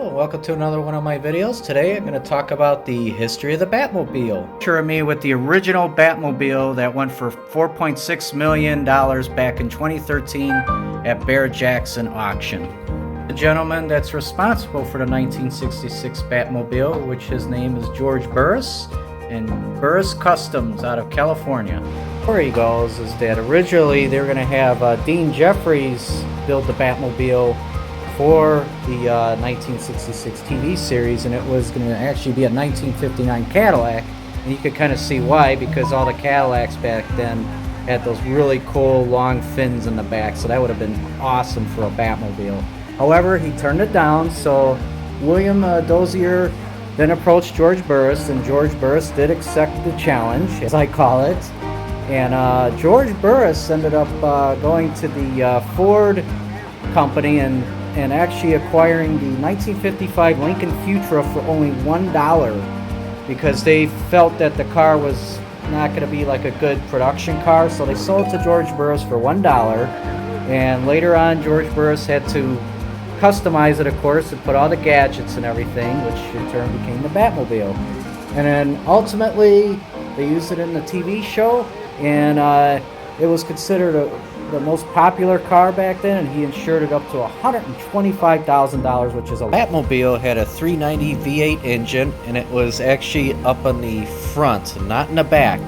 Hello, welcome to another one of my videos. Today I'm going to talk about the history of the Batmobile. Picture of me with the original Batmobile that went for $4.6 million back in 2013 at Barrett-Jackson auction. The gentleman that's responsible for the 1966 Batmobile, which his name is George Burris, and Burris Customs out of California. Where he goes is that originally they were going to have Dean Jeffries build the Batmobile for the 1966 TV series, and it was going to actually be a 1959 Cadillac, and you could kind of see why, because all the Cadillacs back then had those really cool long fins in the back, so that would have been awesome for a Batmobile. However, he turned it down, so William Dozier then approached George Burris, and George Burris did accept the challenge, as I call it, and George Burris ended up going to the Ford company and actually acquiring the 1955 Lincoln Futura for only $1 because they felt that the car was not going to be like a good production car, so they sold it to George Burris for $1, and later on George Burris had to customize it, of course, and put all the gadgets and everything, which in turn became the Batmobile. And then ultimately they used it in the TV show, and it was considered the most popular car back then, and he insured it up to $125,000, which is a Batmobile had a 390 V8 engine, and it was actually up on the front, not in the back.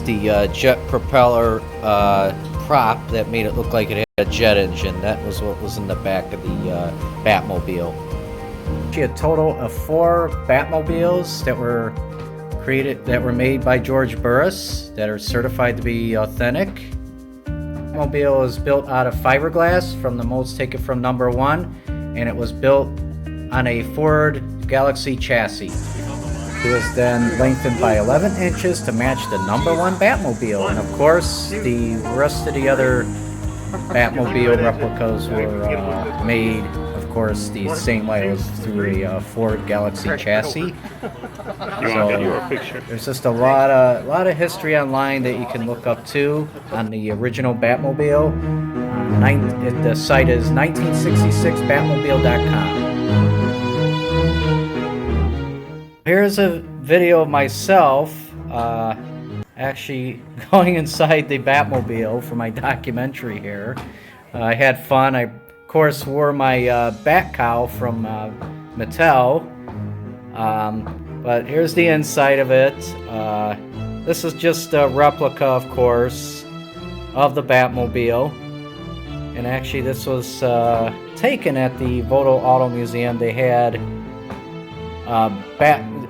The jet propeller prop that made it look like it had a jet engine, that was what was in the back of the Batmobile. She had a total of 4 Batmobiles that were made by George Burris that are certified to be authentic. The Batmobile is built out of fiberglass from the molds taken from number 1, and it was built on a Ford Galaxy chassis. It was then lengthened by 11 inches to match the number 1 Batmobile, and of course the rest of the other Batmobile replicas were made, of course, the same way. It was through a Ford Galaxy chassis. So there's just a lot of history online that you can look up too on the original Batmobile. The site is 1966batmobile.com. Here's a video of myself actually going inside the Batmobile for my documentary here. I had fun. I, of course, wore my bat cowl from Mattel. But here's the inside of it. This is just a replica, of course, of the Batmobile. And actually, this was taken at the Voto Auto Museum. They had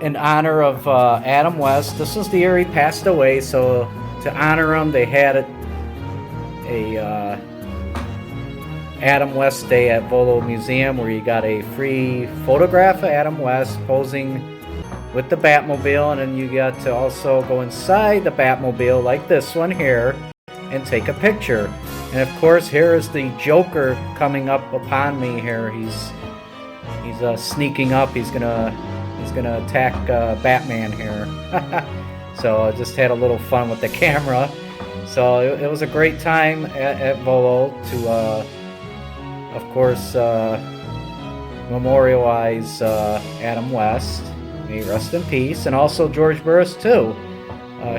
in honor of Adam West. This was the year he passed away, so to honor him, they had a Adam West Day at Volo Museum, where you got a free photograph of Adam West posing with the Batmobile, and then you got to also go inside the Batmobile, like this one here, and take a picture. And of course, here is the Joker coming up upon me here. He's sneaking up. He's gonna attack Batman here. So I just had a little fun with the camera. So it was a great time at Volo to, of course, memorialize Adam West. May he rest in peace, and also George Burris too.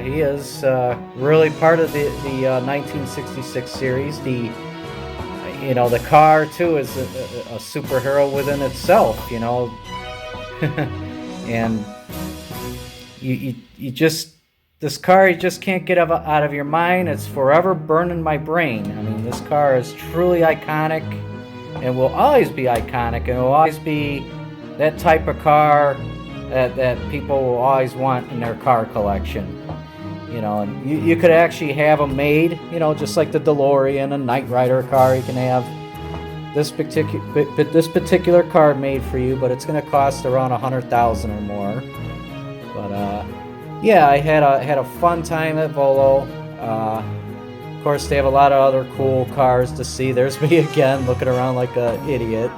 He is really part of the 1966 series. The car too is a superhero within itself, and you just, this car, you just can't get out of your mind. It's forever burned in my brain. I mean, this car is truly iconic and will always be iconic, and will always be that type of car that people will always want in their car collection. And you could actually have them made, just like the DeLorean, a Knight Rider car. You can have this particular car made for you, but it's going to cost around $100,000 or more. But yeah, I had a fun time at Volo. Of course, they have a lot of other cool cars to see. There's me again, looking around like an idiot.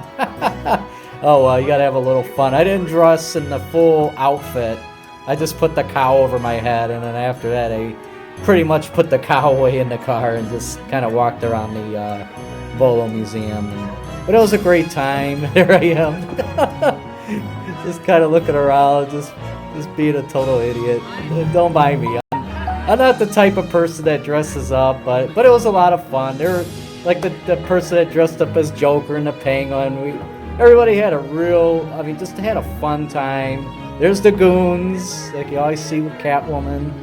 Oh, well, you gotta have a little fun. I didn't dress in the full outfit. I just put the cowl over my head, and then after that, I pretty much put the cowl away in the car and just kind of walked around the Volo Museum. And But it was a great time. There I am, just kind of looking around, just being a total idiot. Don't mind me. I'm not the type of person that dresses up, but it was a lot of fun. There were like the person that dressed up as Joker and the Penguin. Everybody had a real, I mean, just had a fun time. There's the goons, like you always see with Catwoman.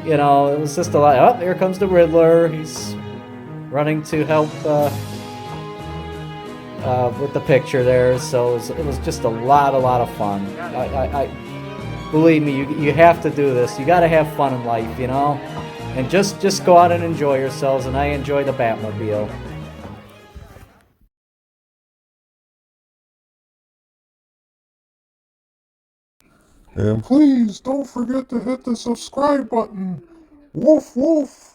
You know, it was just a lot. Oh, here comes the Riddler. He's running to help with the picture there. So it was just a lot of fun. Believe me, you have to do this. You got to have fun in life, you know, and just go out and enjoy yourselves. And I enjoy the Batmobile. And please don't forget to hit the subscribe button. Woof woof.